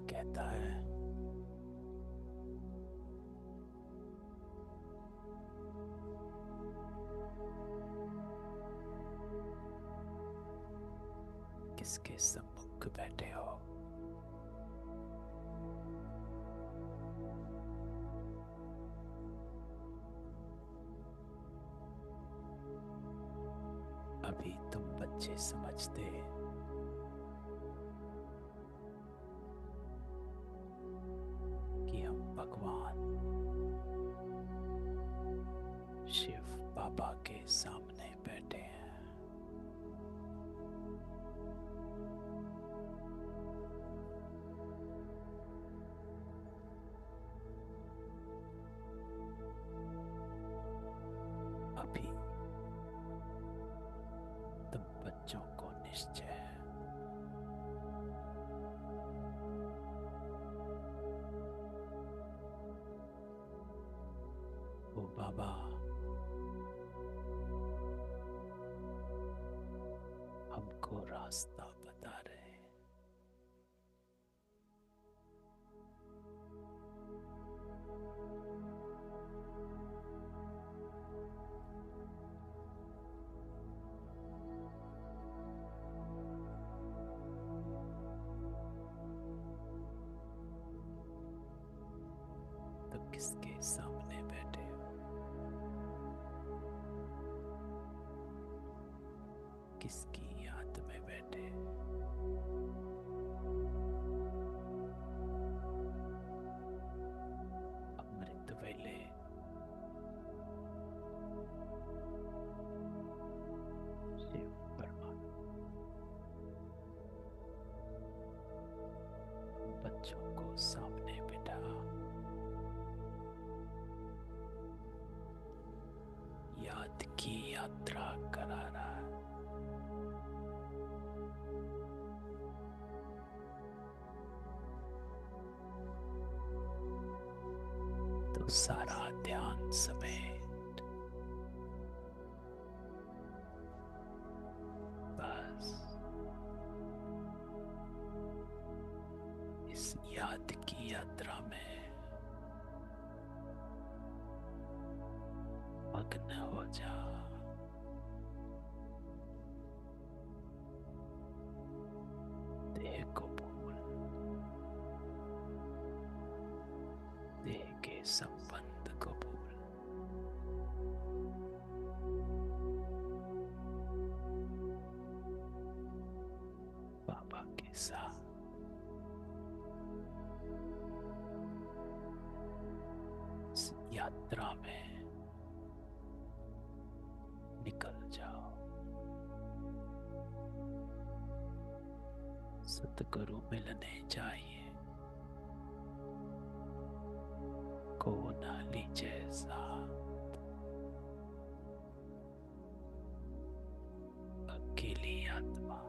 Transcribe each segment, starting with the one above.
कहता है। किसके सम्मुख बैठे हो? अभी तुम बच्चे समझते कि हम भगवान शिव बाबा के सामने बैठे हैं। अभी तुम बच्चों को निश्चय है वो बाबा हमको रास्ता बता रहे हैं। तो किसके सामने बैठे हो? किसकी याद में बैठे? अमृत वेले शिव परमात्मा बच्चों को सामने बिठा याद की यात्रा करा रहा है। तो सारा ध्यान समेत बस इस याद की यात्रा में मग्न हो जा। देह को भूल, देह के संबंध को भूल, बाबा के साथ इस यात्रा में निकल जाओ। सतगुरु मिलने चाहिए, को ना लीजिए साथ। अकेली आत्मा,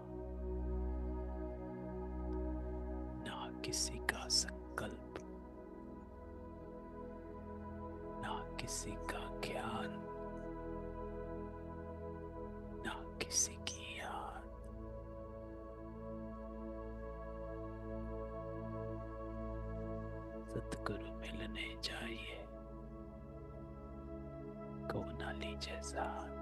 ना किसी का संकल्प, ना किसी का ख्याल, ना किसी की याद। सतगुरु मिलने चाहिए, को ना लीजिए साथ।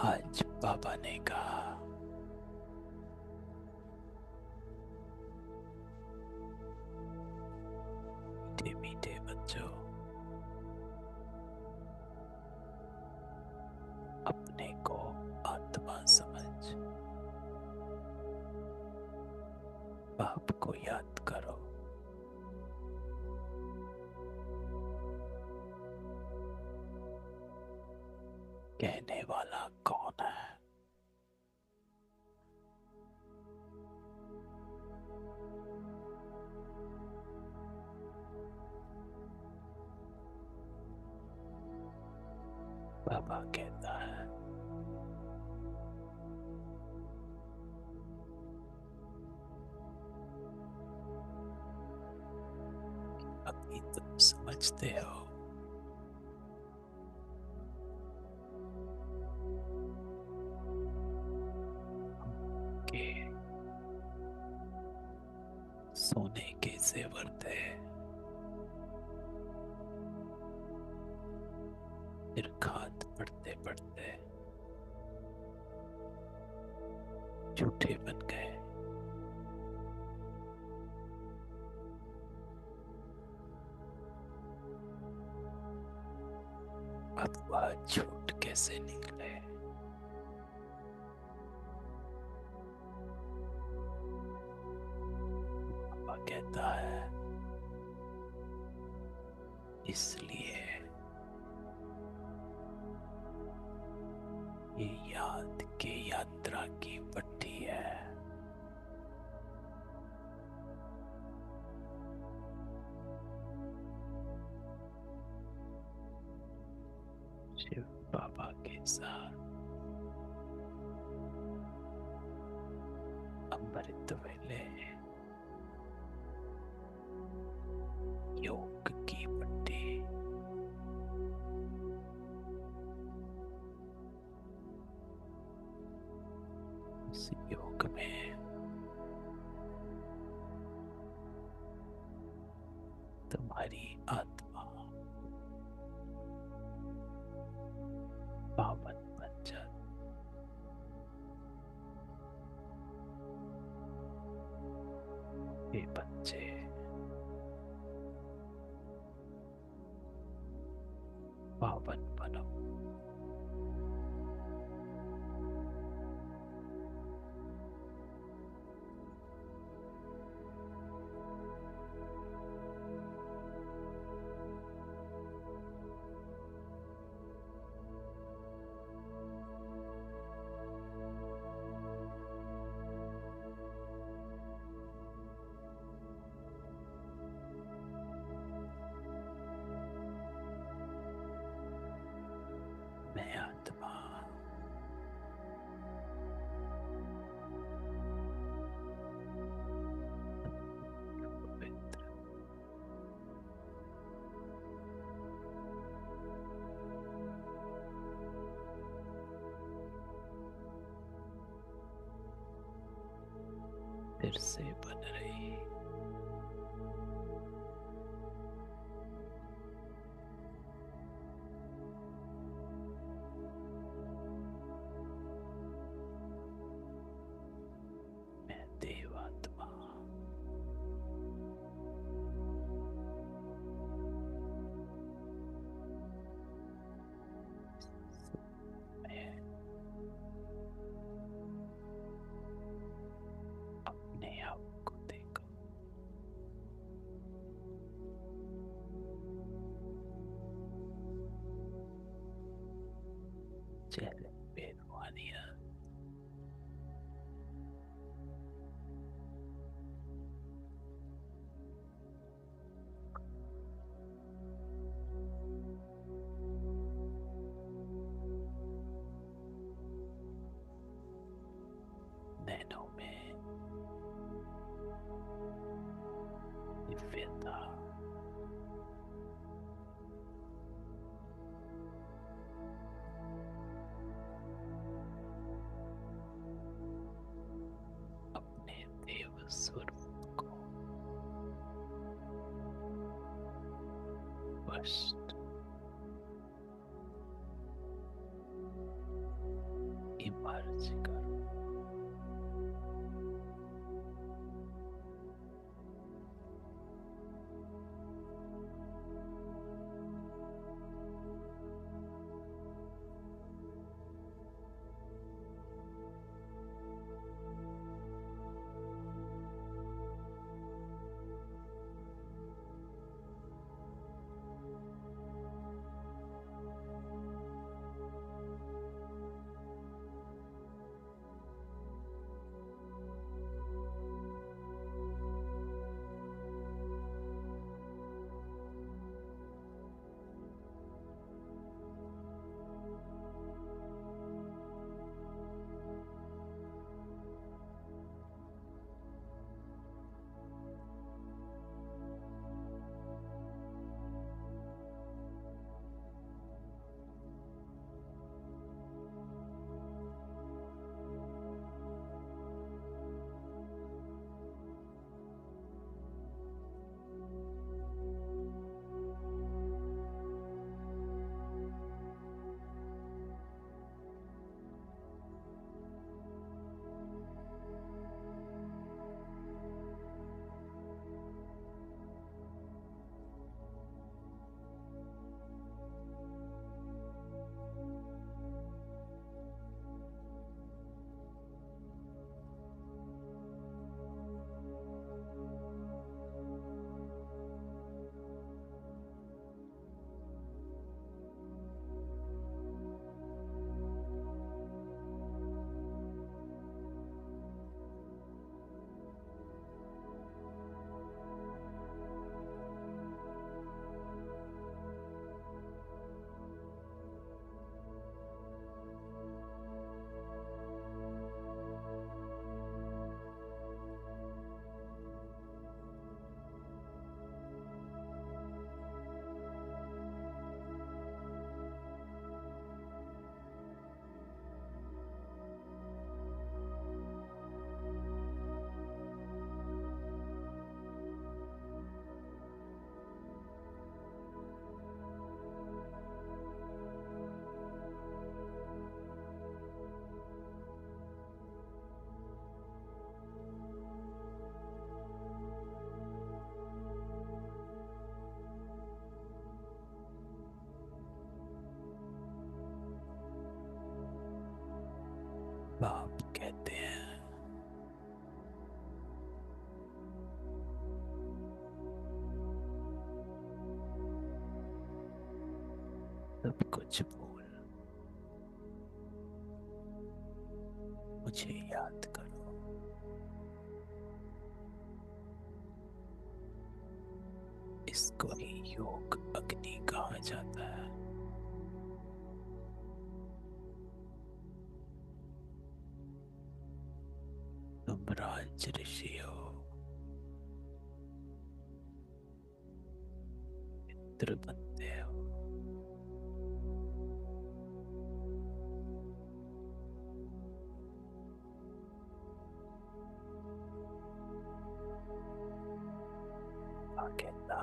आज बाबा ने कहा, मीठे मीठे बच्चों, अपने को आत्मा समझ बाप को याद करो। कहने वाला कौन है? बाबा कहता है, अभी तुम समझते हो कि सोने के जेवर थे, फिर खाद पड़ते पड़ते झूठे बन गए। अब वह झूठ कैसे निकले? पापा कहता है, इसलिए ये याद के यात्रा की पट्टी है। शिव बाबा के साथ अमृत वेले योग की पट्टी। इस योग में तुम्हारी आत्मा पावन बन जाती। हे बच्चे, पावन बनो। मैं आत्मा पवित्र फिर से बन रही। मैं देवात्मा मैं अपने आप को देखो। चेहरे पे रूहानियत, नैनों में दिव्यता, अपने देव स्वरूप को स्पष्ट इमर्ज करो। बाप कहते हैं सब कुछ भूल मुझे याद करो। इसको ही योग अग्नि कहा जाता है। तुम राज ऋषि हो, मित्र बनते हो। अकेला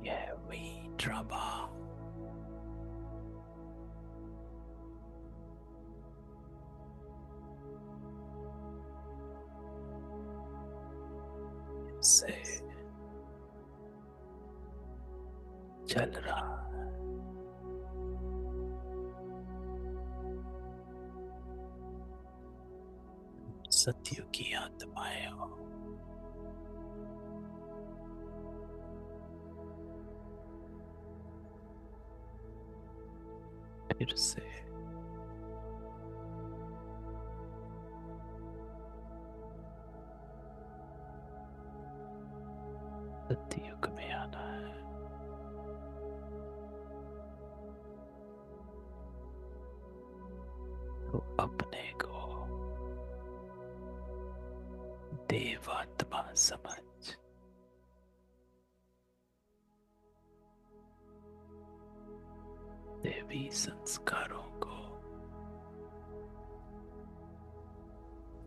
यह वही ड्रामा से चल रहा है। सत्युग की आत्माएं हो। फिर से सत्युग में आना है। तो अपने को देवात्मा समझ देवी संस्कारों को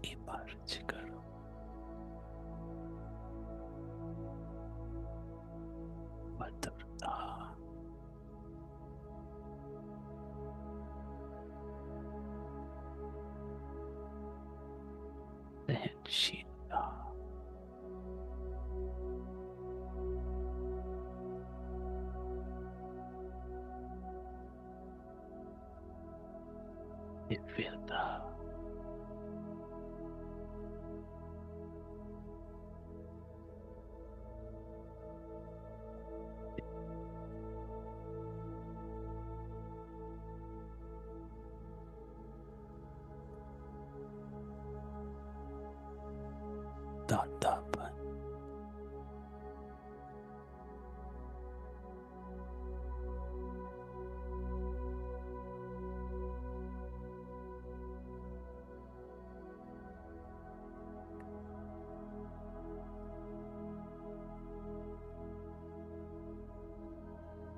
इमर्ज करो। मधुरता दिव्यता, दातापन,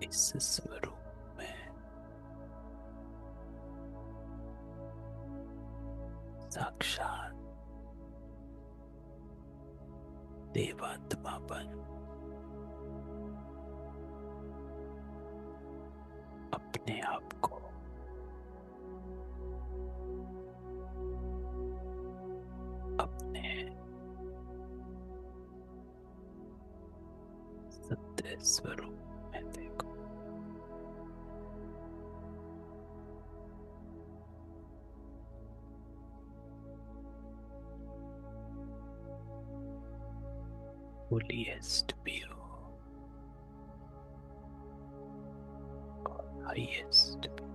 इस स्वरूप में साक्षात देवात्मापन अपने आप को अपने सत्य स्वरूप में देखो। holiest view और highest view,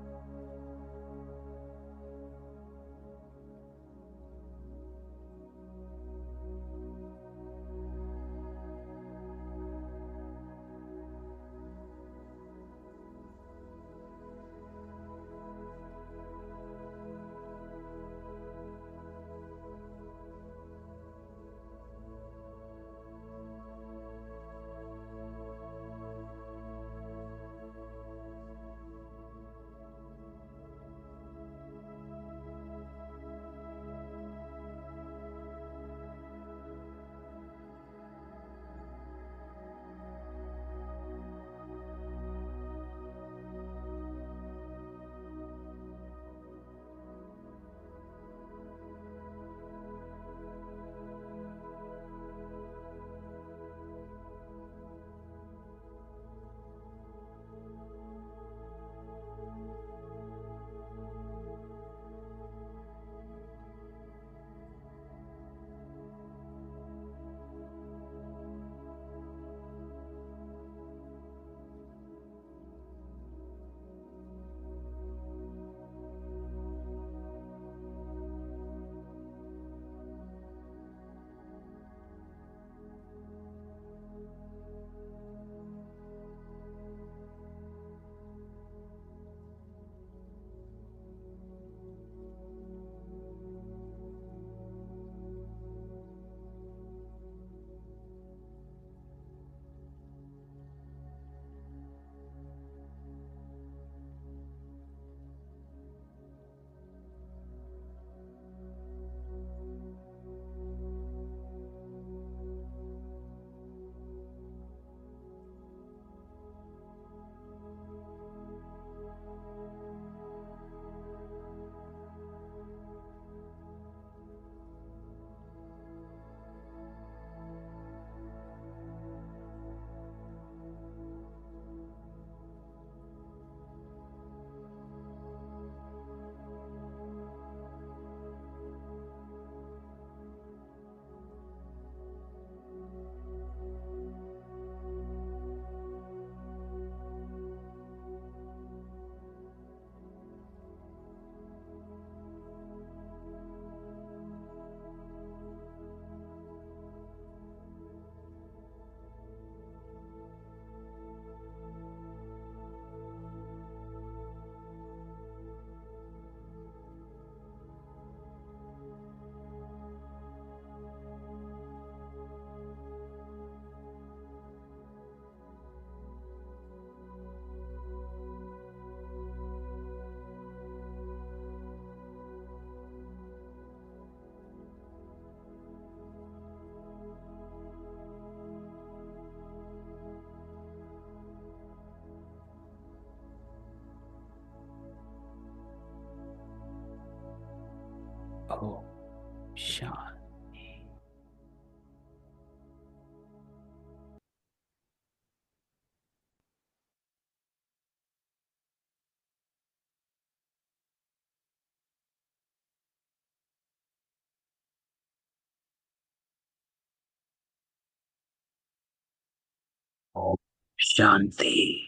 ओम शांति।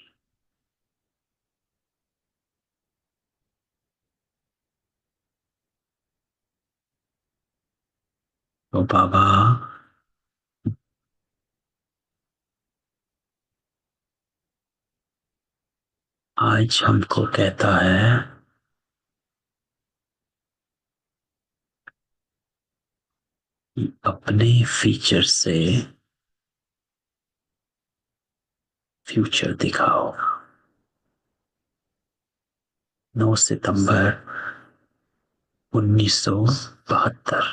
तो बाबा आज हमको कहता है कि अपने फीचर से फ्यूचर दिखाओ। 9 सितंबर 1972।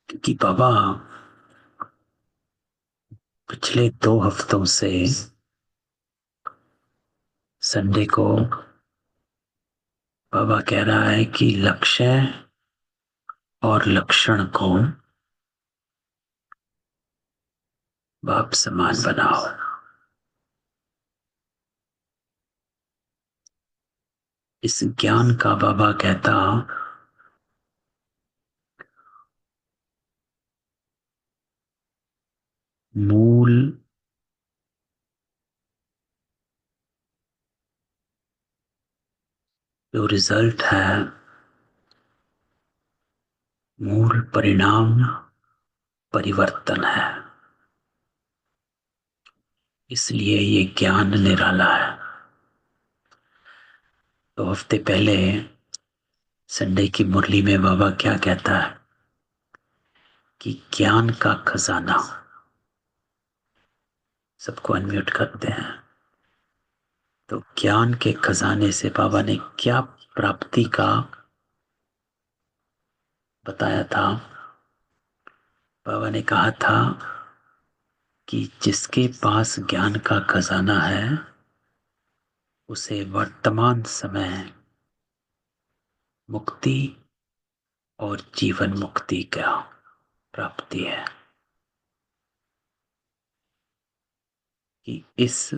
क्योंकि बाबा पिछले 2 हफ्तों से संडे को बाबा कह रहा है कि लक्ष्य और लक्षण को बाप समान बनाओ। इस ज्ञान का बाबा कहता मूल जो रिजल्ट है, मूल परिणाम परिवर्तन है। इसलिए ये ज्ञान निराला है। 2 हफ्ते पहले संडे की मुरली में बाबा क्या कहता है कि ज्ञान का खजाना। सबको अनम्यूट करते हैं। तो ज्ञान के खजाने से बाबा ने क्या प्राप्ति का बताया था। बाबा ने कहा था कि जिसके पास ज्ञान का खजाना है उसे वर्तमान समय मुक्ति और जीवन मुक्ति का प्राप्ति है। कि इस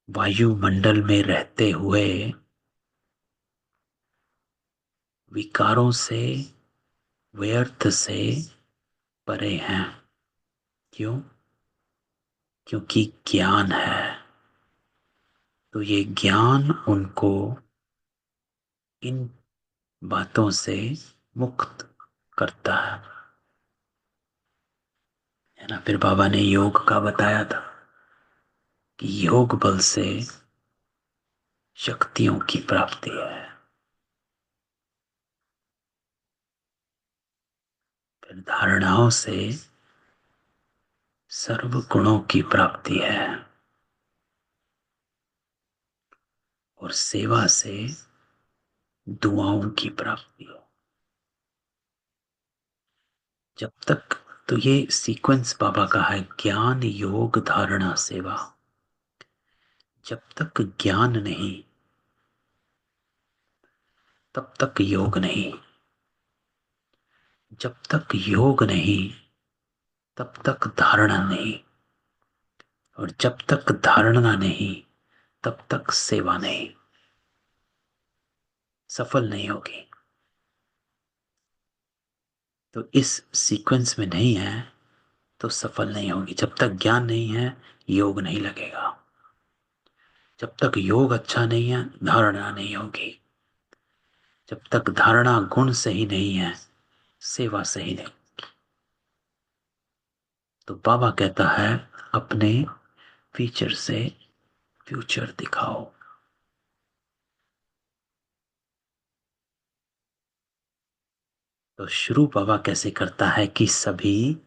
वायुमंडल में रहते हुए विकारों से, व्यर्थ से परे हैं। क्यों? क्योंकि ज्ञान है। तो ये ज्ञान उनको इन बातों से मुक्त करता है ना। फिर बाबा ने योग का बताया था कि योग बल से शक्तियों की प्राप्ति है। फिर धारणाओं से सर्व गुणों की प्राप्ति है। और सेवा से दुआओं की प्राप्ति है। जब तक तो ये सीक्वेंस बाबा का है, ज्ञान योग धारणा सेवा। जब तक ज्ञान नहीं तब तक योग नहीं। जब तक योग नहीं तब तक धारणा नहीं। और जब तक धारणा नहीं तब तक सेवा नहीं। सफल नहीं होगी। तो इस सीक्वेंस में नहीं है तो सफल नहीं होगी। जब तक ज्ञान नहीं है योग नहीं लगेगा। जब तक योग अच्छा नहीं है धारणा नहीं होगी। जब तक धारणा गुण सही नहीं है सेवा सही नहीं। तो बाबा कहता है अपने फीचर से फ्यूचर दिखाओ। तो शुरू बाबा कैसे करता है कि सभी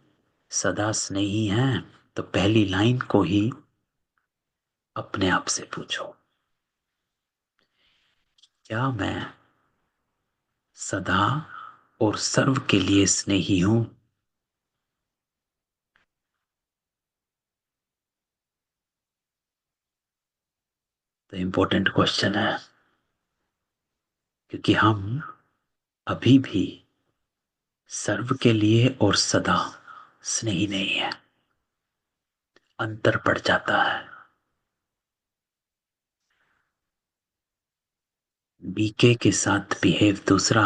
सदा स्नेही हैं। तो पहली लाइन को ही अपने आप से पूछो, क्या मैं सदा और सर्व के लिए स्नेही हूं। तो इंपॉर्टेंट क्वेश्चन है। क्योंकि हम अभी भी सर्व के लिए और सदा स्नेही नहीं है। अंतर पड़ जाता है। बीके के साथ बिहेव दूसरा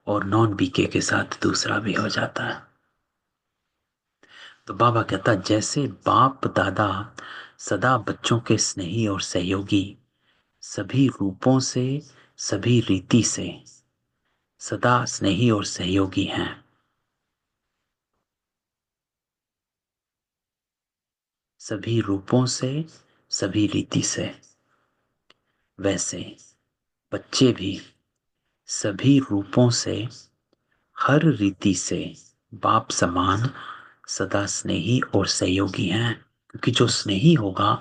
और नॉन बीके के साथ दूसरा भी हो जाता है। तो बाबा कहता जैसे बाप दादा सदा बच्चों के स्नेही और सहयोगी, सभी रूपों से, सभी रीति से सदा स्नेही और सहयोगी हैं, सभी रूपों से, सभी रीति से, वैसे बच्चे भी सभी रूपों से, हर रीति से बाप समान सदा स्नेही और सहयोगी हैं। क्योंकि जो स्नेही होगा,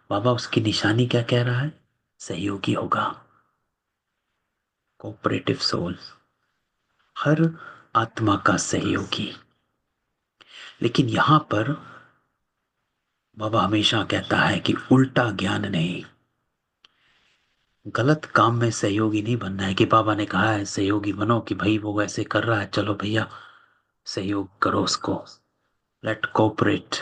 बाबा उसकी निशानी क्या कह रहा है? सहयोगी होगा, कोऑपरेटिव सोल, हर आत्मा का सहयोगी। लेकिन यहां पर बाबा हमेशा कहता है कि उल्टा ज्ञान नहीं, गलत काम में सहयोगी नहीं बनना है। कि बाबा ने कहा है सहयोगी बनो, कि भाई वो वैसे कर रहा है, चलो भैया सहयोग करो उसको, लेट कोऑपरेट।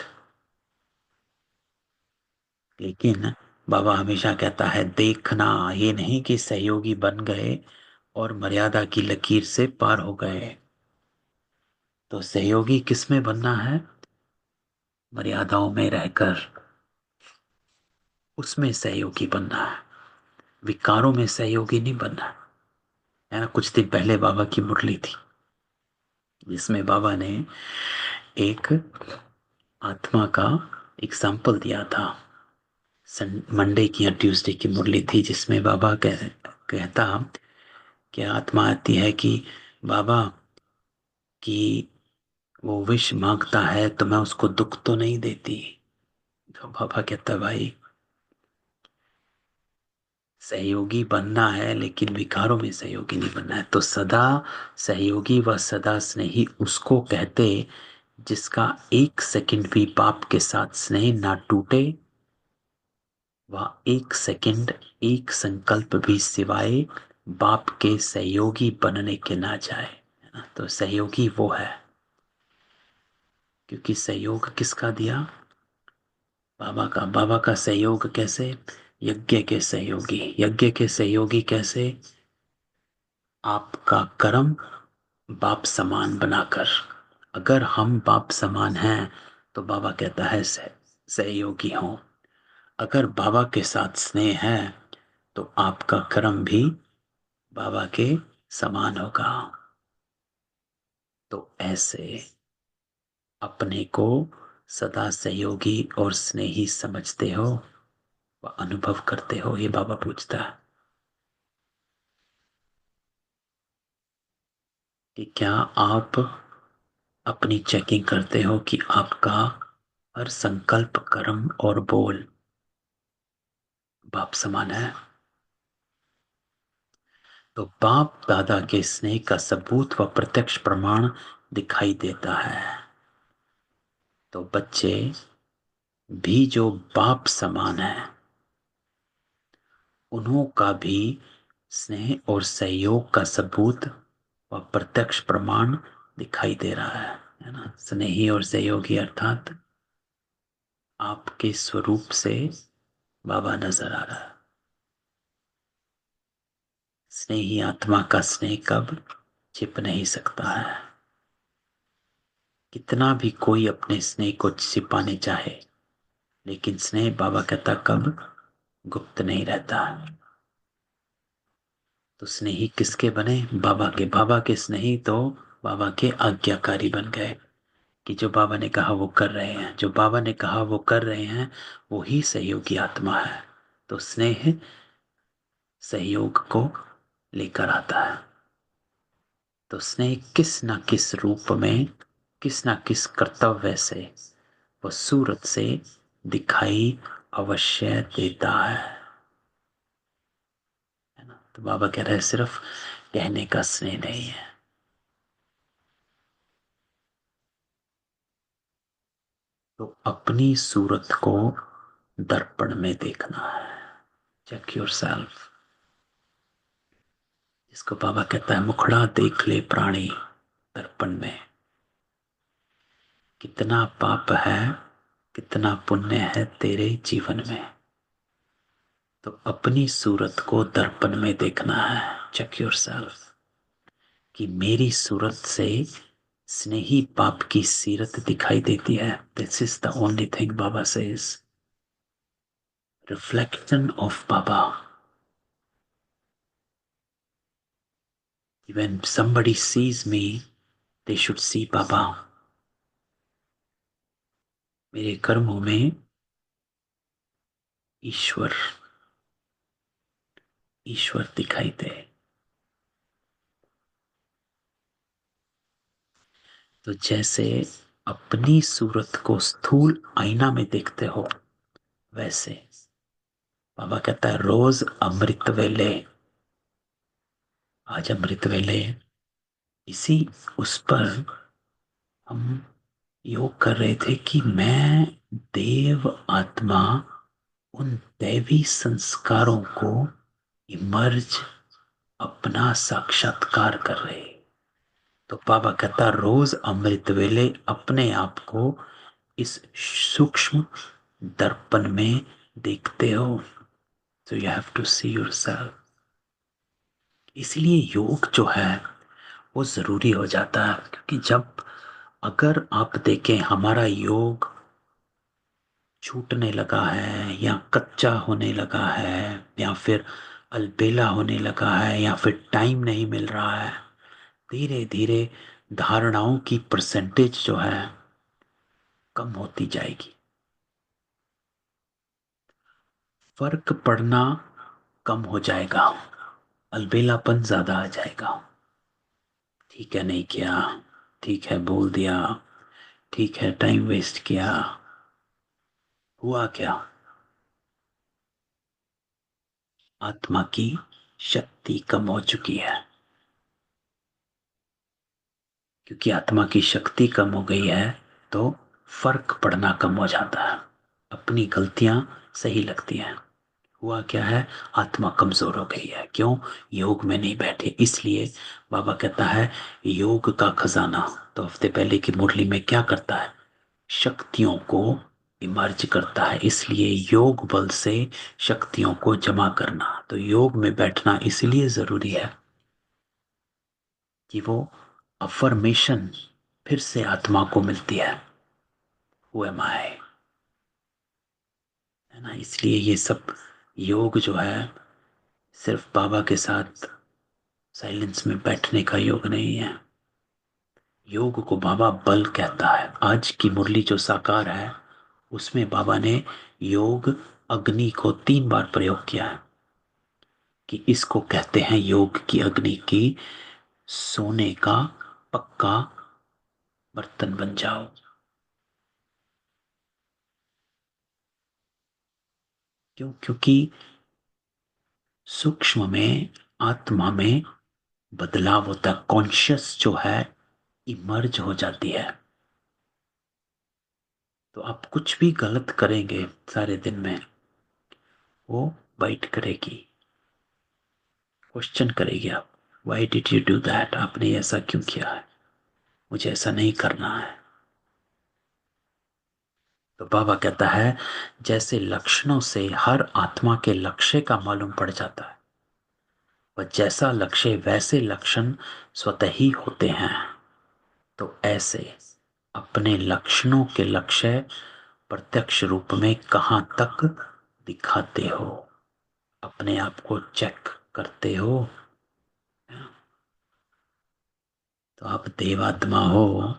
लेकिन बाबा हमेशा कहता है देखना, ये नहीं कि सहयोगी बन गए और मर्यादा की लकीर से पार हो गए। तो सहयोगी किस में बनना है? मर्यादाओं में रहकर उसमें सहयोगी बनना है, विकारों में सहयोगी नहीं बनना है ना। कुछ दिन पहले बाबा की मुरली थी, जिसमें बाबा ने एक आत्मा का एग्जाम्पल दिया था। मंडे की या ट्यूसडे की मुरली थी, जिसमें बाबा कहता कि आत्मा आती है कि बाबा कि वो विश मांगता है तो मैं उसको दुख तो नहीं देती। तो बाबा कहता है भाई सहयोगी बनना है, लेकिन विकारों में सहयोगी नहीं बनना है। तो सदा सहयोगी व सदा स्नेही उसको कहते जिसका एक सेकंड भी बाप के साथ स्नेह ना टूटे, व एक सेकंड, एक संकल्प भी सिवाय बाप के सहयोगी बनने के ना जाए, है ना। तो सहयोगी वो है, क्योंकि सहयोग किसका दिया? बाबा का। बाबा का सहयोग कैसे? यज्ञ के सहयोगी। यज्ञ के सहयोगी कैसे? आपका कर्म बाप समान बनाकर। अगर हम बाप समान हैं तो बाबा कहता है सहयोगी हो। अगर बाबा के साथ स्नेह है तो आपका कर्म भी बाबा के समान होगा। तो ऐसे अपने को सदा सहयोगी और स्नेही समझते हो व अनुभव करते हो? ये बाबा पूछता है कि क्या आप अपनी चेकिंग करते हो कि आपका हर संकल्प, कर्म और बोल बाप समान है? तो बाप दादा के स्नेह का सबूत व प्रत्यक्ष प्रमाण दिखाई देता है। तो बच्चे भी जो बाप समान है, उन्हों का भी स्नेह और सहयोग का सबूत व प्रत्यक्ष प्रमाण दिखाई दे रहा है ना। स्नेही और सहयोगी अर्थात आपके स्वरूप से बाबा नजर आ रहा है। स्नेही आत्मा का स्नेह कब छिप नहीं सकता है। कितना भी कोई अपने स्नेह को छिपाने चाहे, लेकिन स्नेह बाबा कहता कब गुप्त नहीं रहता। तो स्नेही किसके बने? बाबा के। बाबा के स्नेही तो बाबा के आज्ञाकारी बन गए, कि जो बाबा ने कहा वो कर रहे हैं। जो बाबा ने कहा वो कर रहे हैं, वो ही सहयोगी आत्मा है। तो स्नेह सहयोग को लेकर आता है। तो स्नेह किस न किस रूप में, किस न किस कर्तव्य से व सूरत से दिखाई अवश्य देता है ना। तो बाबा कह रहे हैं सिर्फ कहने का स्नेह नहीं है। तो अपनी सूरत को दर्पण में देखना है। Check yourself. जिसको बाबा कहता है मुखड़ा देख ले प्राणी दर्पण में, कितना पाप है, कितना पुण्य है तेरे जीवन में। तो अपनी सूरत को दर्पण में देखना है। चेक योर सेल्फ, कि मेरी सूरत से स्नेही बाप की सीरत दिखाई देती है. This is the only thing Baba says. Reflection of Baba. When somebody sees me, they should see बाबा. मेरे कर्मों में ईश्वर ईश्वर दिखाई दे. तो जैसे अपनी सूरत को स्थूल आईना में देखते हो, वैसे बाबा कहता है रोज अमृत वेले. आज अमृत वेले इसी उस पर हम योग कर रहे थे कि मैं देव आत्मा उन दैवी संस्कारों को इमर्ज अपना साक्षात्कार कर रहे. तो बाबा कहता रोज अमृत वेले अपने आप को इस सूक्ष्म दर्पण में देखते हो. So you have to see yourself. इसलिए योग जो है वो जरूरी हो जाता है, क्योंकि जब अगर आप देखें हमारा योग छूटने लगा है या कच्चा होने लगा है या फिर अलबेला होने लगा है या फिर टाइम नहीं मिल रहा है, धीरे धीरे धारणाओं की परसेंटेज जो है कम होती जाएगी. फर्क पड़ना कम हो जाएगा, अलबेलापन ज्यादा आ जाएगा. ठीक है नहीं किया, ठीक है बोल दिया, ठीक है टाइम वेस्ट किया. हुआ क्या? आत्मा की शक्ति कम हो चुकी है. क्योंकि आत्मा की शक्ति कम हो गई है तो फर्क पड़ना कम हो जाता है, अपनी गलतियां सही लगती हैं. हुआ क्या है? आत्मा कमजोर हो गई है. क्यों? योग में नहीं बैठे. इसलिए बाबा कहता है योग का खजाना. तो हफ्ते पहले की मुरली में क्या करता है? शक्तियों को इमर्ज करता है. इसलिए योग बल से शक्तियों को जमा करना. तो योग में बैठना इसलिए जरूरी है कि वो अफर्मेशन फिर से आत्मा को मिलती है. हु एम आई, है ना. इसलिए ये सब योग जो है सिर्फ बाबा के साथ साइलेंस में बैठने का योग नहीं है. योग को बाबा बल कहता है. आज की मुरली जो साकार है उसमें बाबा ने योग अग्नि को 3 बार प्रयोग किया है कि इसको कहते हैं योग की अग्नि की सोने का पक्का बर्तन बन जाओ. क्यों? क्योंकि सूक्ष्म में आत्मा में बदलाव होता है. कॉन्शियस जो है इमर्ज हो जाती है. तो आप कुछ भी गलत करेंगे सारे दिन में, वो बाइट करेगी, क्वेश्चन करेगी. आप why did you do that, आपने ऐसा क्यों किया है, मुझे ऐसा नहीं करना है. तो बाबा कहता है जैसे लक्षणों से हर आत्मा के लक्ष्य का मालूम पड़ जाता है, वह जैसा लक्ष्य वैसे लक्षण स्वतः ही होते हैं. तो ऐसे अपने लक्षणों के लक्ष्य प्रत्यक्ष रूप में कहाँ तक दिखाते हो, अपने आप को चेक करते हो. तो आप देवात्मा हो.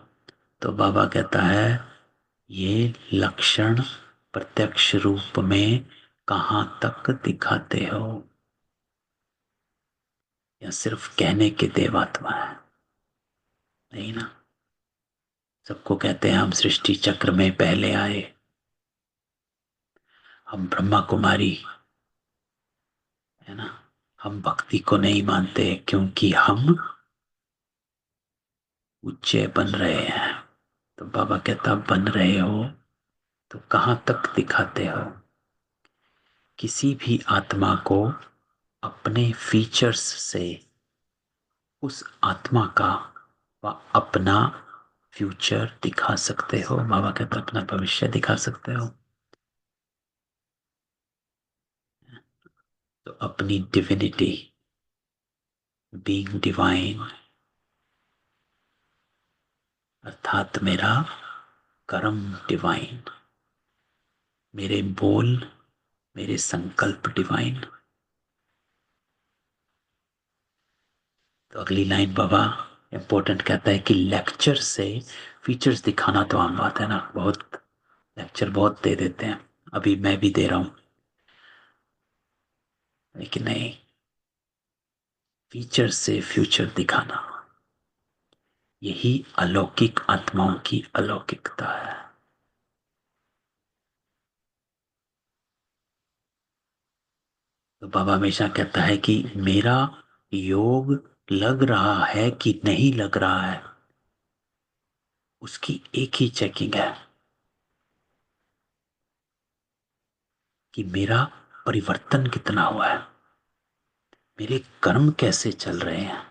तो बाबा कहता है ये लक्षण प्रत्यक्ष रूप में कहाँ तक दिखाते हो, या सिर्फ कहने के देवात्मा है? नहीं ना. सबको कहते हैं हम सृष्टि चक्र में पहले आए, हम ब्रह्मा कुमारी, है ना. हम भक्ति को नहीं मानते क्योंकि हम ऊंचे बन रहे हैं. तो बाबा कहता बन रहे हो तो कहाँ तक दिखाते हो? किसी भी आत्मा को अपने फीचर्स से उस आत्मा का व अपना फ्यूचर दिखा सकते हो. बाबा कहता अपना भविष्य दिखा सकते हो. तो अपनी डिविनिटी, बीइंग डिवाइन, अर्थात मेरा कर्म डिवाइन, मेरे बोल, मेरे संकल्प डिवाइन। तो अगली लाइन बाबा इंपॉर्टेंट कहता है कि लेक्चर से फीचर्स दिखाना तो आम बात है ना, बहुत लेक्चर बहुत दे देते हैं, अभी मैं भी दे रहा हूं, लेकिन नहीं, फीचर से फ्यूचर दिखाना, यही अलौकिक आत्माओं की अलौकिकता है। तो बाबा हमेशा कहता है कि मेरा योग लग रहा है कि नहीं लग रहा है, उसकी एक ही चेकिंग है कि मेरा परिवर्तन कितना हुआ है, मेरे कर्म कैसे चल रहे हैं,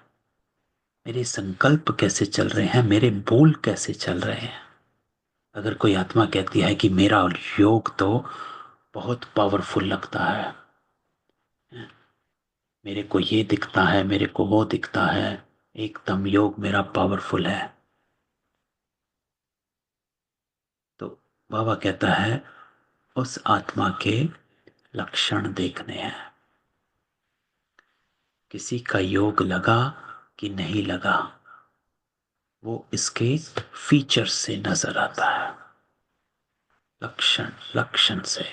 मेरे संकल्प कैसे चल रहे हैं, मेरे बोल कैसे चल रहे हैं। अगर कोई आत्मा कहती है कि मेरा योग तो बहुत पावरफुल लगता है, मेरे को ये दिखता है, मेरे को वो दिखता है, एकदम योग मेरा पावरफुल है, तो बाबा कहता है उस आत्मा के लक्षण देखने हैं। किसी का योग लगा कि नहीं लगा, वो इसके फीचर से नजर आता है, लक्षण लक्षण से।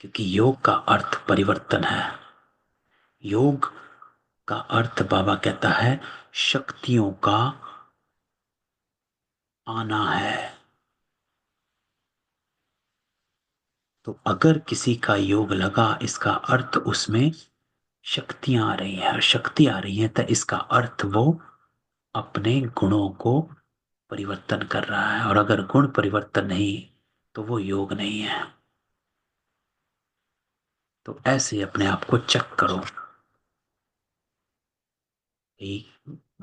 क्योंकि योग का अर्थ परिवर्तन है, योग का अर्थ बाबा कहता है शक्तियों का आना है। तो अगर किसी का योग लगा, इसका अर्थ उसमें शक्तियां आ रही हैं, और शक्ति आ रही है तो इसका अर्थ वो अपने गुणों को परिवर्तन कर रहा है, और अगर गुण परिवर्तन नहीं तो वो योग नहीं है। तो ऐसे अपने आप को चेक करो।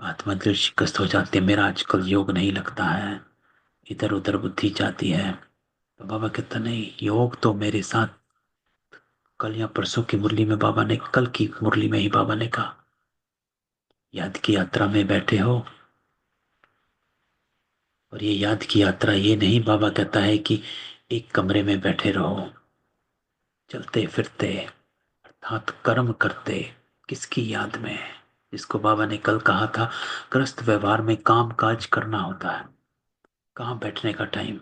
आत्मा दिल शिकस्त हो जाती है, मेरा आजकल योग नहीं लगता है, इधर उधर बुद्धि जाती है, तो बाबा कहता नहीं, योग तो मेरे साथ कल या परसों की मुरली में बाबा ने, कल की मुरली में ही बाबा ने कहा, याद की यात्रा में बैठे हो। और ये याद की यात्रा ये नहीं, बाबा कहता है कि एक कमरे में बैठे रहो, चलते फिरते अर्थात कर्म करते, किसकी याद में, जिसको बाबा ने कल कहा था ग्रस्त व्यवहार में काम काज करना होता है, कहाँ बैठने का टाइम,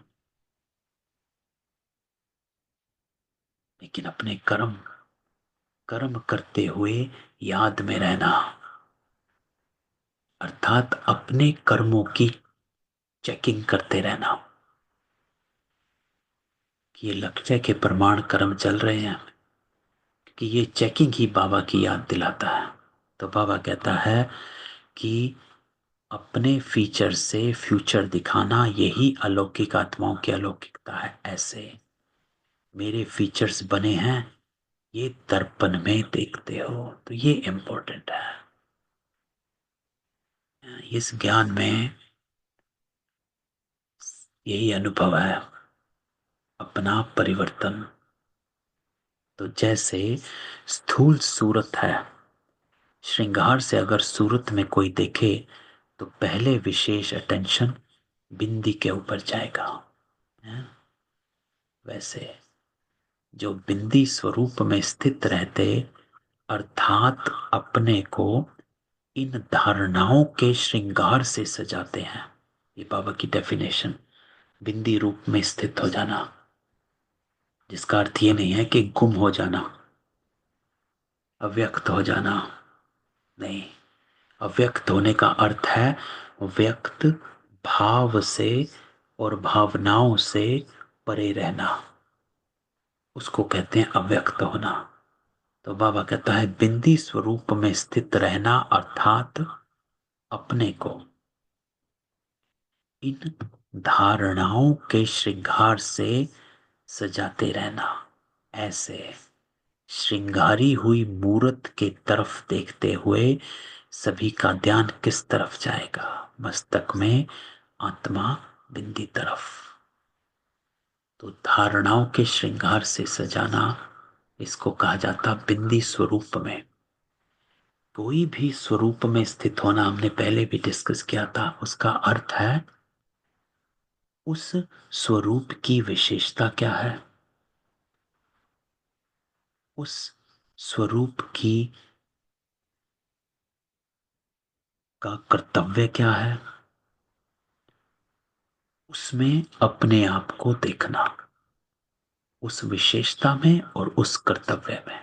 लेकिन अपने कर्म कर्म करते हुए याद में रहना, अर्थात अपने कर्मों की चेकिंग करते रहना कि ये लक्ष्य के प्रमाण कर्म चल रहे हैं, कि ये चेकिंग ही बाबा की याद दिलाता है। तो बाबा कहता है कि अपने फीचर से फ्यूचर दिखाना, यही अलौकिक आत्माओं की अलौकिकता है। ऐसे मेरे फीचर्स बने हैं, ये दर्पण में देखते हो, तो ये इंपॉर्टेंट है। इस ज्ञान में यही अनुभव है, अपना परिवर्तन। तो जैसे स्थूल सूरत है, श्रृंगार से अगर सूरत में कोई देखे तो पहले विशेष अटेंशन बिंदी के ऊपर जाएगा, है? वैसे जो बिंदी स्वरूप में स्थित रहते, अर्थात अपने को इन धारणाओं के श्रृंगार से सजाते हैं, ये बाबा की डेफिनेशन, बिंदी रूप में स्थित हो जाना, जिसका अर्थ ये नहीं है कि गुम हो जाना, अव्यक्त हो जाना, नहीं। अव्यक्त होने का अर्थ है व्यक्त भाव से और भावनाओं से परे रहना, उसको कहते हैं अव्यक्त होना। तो बाबा कहता है बिंदी स्वरूप में स्थित रहना, अर्थात अपने को इन धारणाओं के श्रृंगार से सजाते रहना। ऐसे श्रृंगारी हुई मूरत के तरफ देखते हुए सभी का ध्यान किस तरफ जाएगा, मस्तक में, आत्मा बिंदी तरफ। तो धारणाओं के श्रृंगार से सजाना, इसको कहा जाता बिंदी स्वरूप में। कोई भी स्वरूप में स्थित होना, हमने पहले भी डिस्कस किया था, उसका अर्थ है उस स्वरूप की विशेषता क्या है, उस स्वरूप की का कर्तव्य क्या है, उसमें अपने आप को देखना, उस विशेषता में और उस कर्तव्य में,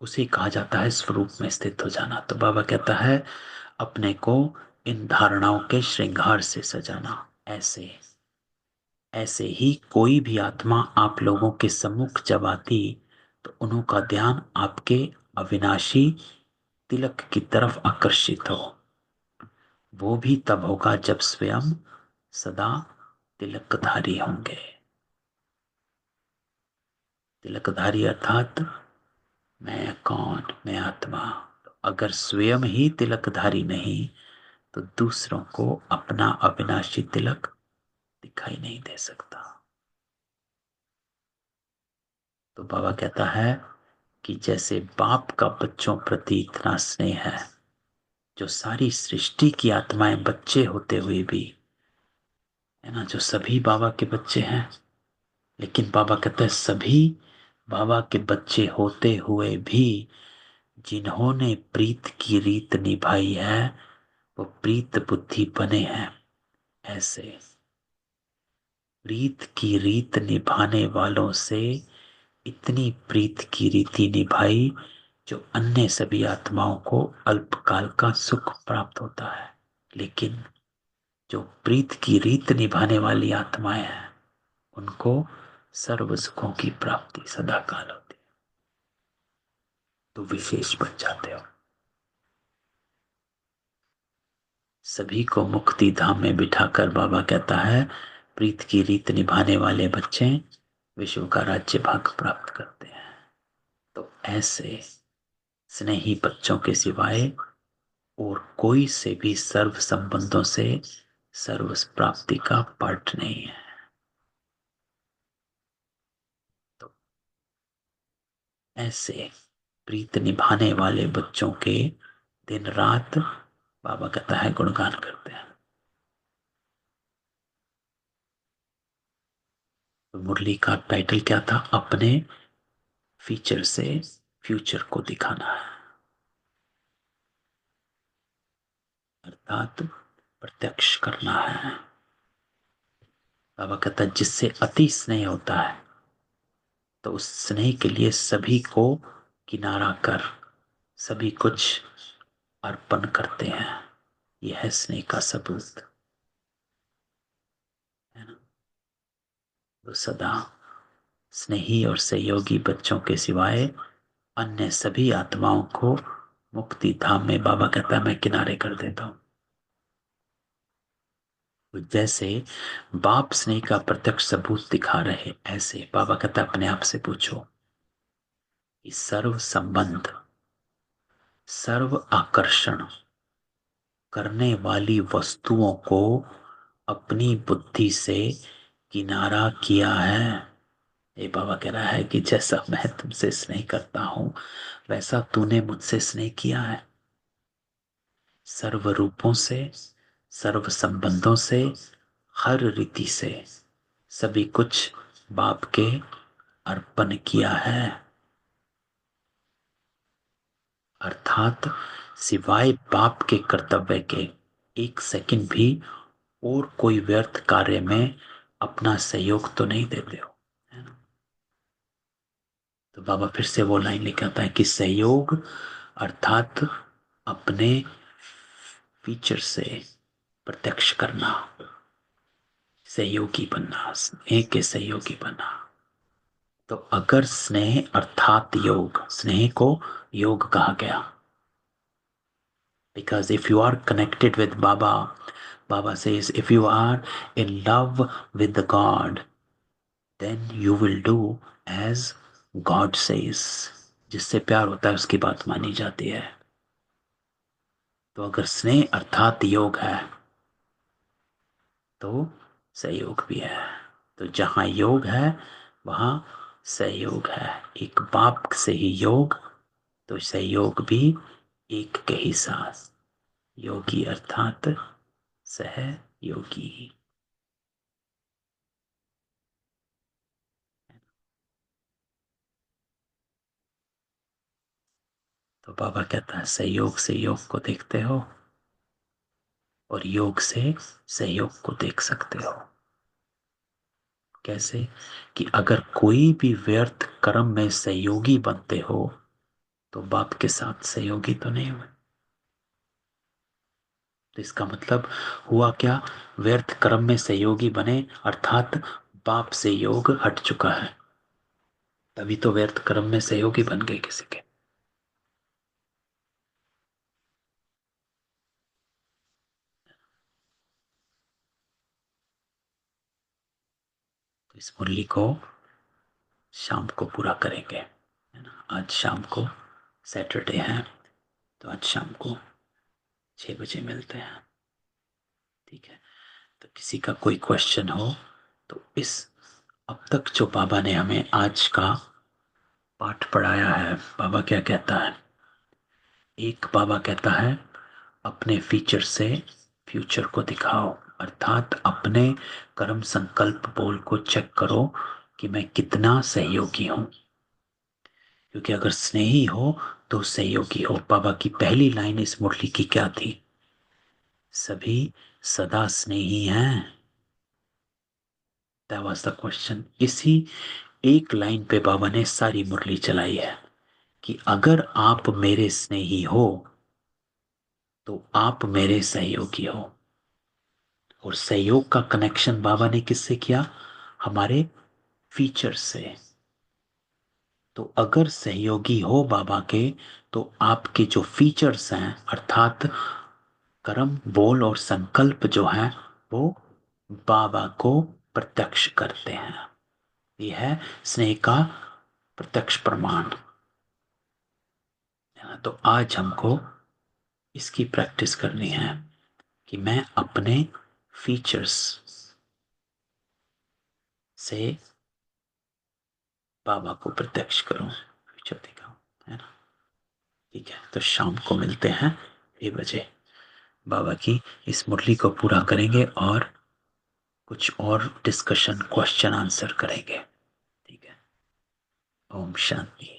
उसे कहा जाता है स्वरूप में स्थित हो जाना। तो बाबा कहता है अपने को इन धारणाओं के श्रृंगार से सजाना। ऐसे ऐसे ही कोई भी आत्मा आप लोगों के सम्मुख जब आती तो उनका ध्यान आपके अविनाशी तिलक की तरफ आकर्षित हो। वो भी तब होगा जब स्वयं सदा तिलकधारी होंगे। तिलकधारी अर्थात मैं कौन, मैं आत्मा। तो अगर स्वयं ही तिलकधारी नहीं तो दूसरों को अपना अविनाशी तिलक दिखाई नहीं दे सकता। तो बाबा कहता है कि जैसे बाप का बच्चों प्रति इतना स्नेह है, जो सारी सृष्टि की आत्माएं बच्चे होते हुए भी, है ना, जो सभी बाबा के बच्चे हैं, लेकिन बाबा कहता है सभी बाबा के बच्चे होते हुए भी जिन्होंने प्रीत की रीत निभाई है वो प्रीत बुद्धि बने हैं। ऐसे प्रीत की रीत निभाने वालों से इतनी प्रीत की रीति निभाई जो अन्य सभी आत्माओं को अल्पकाल का सुख प्राप्त होता है, लेकिन जो प्रीत की रीत निभाने वाली आत्माएं हैं उनको सर्व सुखों की प्राप्ति सदा काल होती है। तो विशेष बन जाते हो। सभी को मुक्ति धाम में बिठाकर बाबा कहता है प्रीत की रीत निभाने वाले बच्चे विश्व का राज्य भाग प्राप्त करते हैं। तो ऐसे स्नेही बच्चों के सिवाय और कोई से भी सर्व संबंधों से सर्व प्राप्ति का पाठ नहीं है। तो ऐसे प्रीत निभाने वाले बच्चों के दिन रात बाबा कहता है गुणगान करते हैं। तो मुरली का टाइटल क्या था? अपने फीचर से फ्यूचर को दिखाना है, अर्थात प्रत्यक्ष करना है। बाबा कहता है जिससे अति स्नेह होता है तो उस स्नेह के लिए सभी को किनारा कर सभी कुछ अर्पण करते हैं। यह है स्नेह का सबूत, है ना। तो सदा स्नेही और सहयोगी बच्चों के सिवाय अन्य सभी आत्माओं को मुक्ति धाम में बाबा कहता है मैं किनारे कर देता हूं। तो जैसे बाप स्नेह का प्रत्यक्ष सबूत दिखा रहे, ऐसे बाबा कहता है अपने आप से पूछो कि सर्व संबंध, सर्व आकर्षण करने वाली वस्तुओं को अपनी बुद्धि से किनारा किया है। ये बाबा कह रहा है कि जैसा मैं तुमसे स्नेह करता हूं वैसा तूने मुझसे स्नेह किया है। सर्व रूपों से, सर्व संबंधों से, हर रीति से सभी कुछ बाप के अर्पण किया है। अर्थात सिवाय बाप के कर्तव्य के एक सेकंड भी और कोई व्यर्थ कार्य में अपना सहयोग तो नहीं देते हो, है ना। तो बाबा फिर से वो लाइन लेके आता है कि सहयोग अर्थात अपने फीचर से प्रत्यक्ष करना, सहयोगी बनना, स्नेह के सहयोगी बनना। तो अगर स्नेह अर्थात योग, स्नेह को योग कहा गया because if you are connected with Baba says if you are in love with the God then you will do as God says। जिससे प्यार होता है उसकी बात मानी जाती है। तो अगर स्नेह अर्थात योग है तो सहयोग भी है। तो जहां योग है वहां सहयोग है। एक बाप से ही योग तो सहयोग भी एक के ही साथ, योगी अर्थात सह योगी। तो बाबा कहता है सहयोग से योग को देखते हो और योग से सहयोग को देख सकते हो। कैसे? कि अगर कोई भी व्यर्थ कर्म में सहयोगी बनते हो तो बाप के साथ सहयोगी तो नहीं हुए। तो इसका मतलब हुआ क्या? व्यर्थ कर्म में सहयोगी बने अर्थात बाप से योग हट चुका है, तभी तो व्यर्थ कर्म में सहयोगी बन गए किसी के। तो इस मुरली को शाम को पूरा करेंगे, है ना। आज शाम को सैटरडे है, तो आज शाम को 6 बजे मिलते हैं, ठीक है। तो किसी का कोई क्वेश्चन हो तो इस अब तक जो बाबा ने हमें आज का पाठ पढ़ाया है, बाबा क्या कहता है? एक बाबा कहता है अपने फीचर से फ्यूचर को दिखाओ, अर्थात अपने कर्म संकल्प बोल को चेक करो कि मैं कितना सहयोगी हूं। क्योंकि अगर स्नेही हो तो सहयोगी हो। बाबा की पहली लाइन इस मुरली की क्या थी? सभी सदा स्नेही हैं। That was the question. इसी एक लाइन पे बाबा ने सारी मुरली चलाई है कि अगर आप मेरे स्नेही हो तो आप मेरे सहयोगी हो। और सहयोग का कनेक्शन बाबा ने किससे किया? हमारे फीचर से। तो अगर सहयोगी हो बाबा के तो आपके जो फीचर्स हैं अर्थात कर्म बोल और संकल्प जो हैं वो बाबा को प्रत्यक्ष करते हैं। यह है स्नेह का प्रत्यक्ष प्रमाण। तो आज हमको इसकी प्रैक्टिस करनी है कि मैं अपने फीचर्स से बाबा को प्रत्यक्ष करूं, फीचर दिखाऊं, है ना। ठीक है, तो शाम को मिलते हैं 6 बजे। बाबा की इस मुरली को पूरा करेंगे और कुछ और डिस्कशन क्वेश्चन आंसर करेंगे, ठीक है। ओम शांति।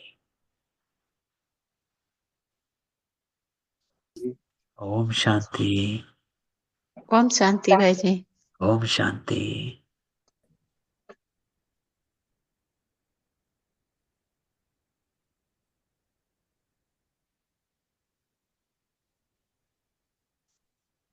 ओम शांति। ओम शांति भाई जी। ओम शांति।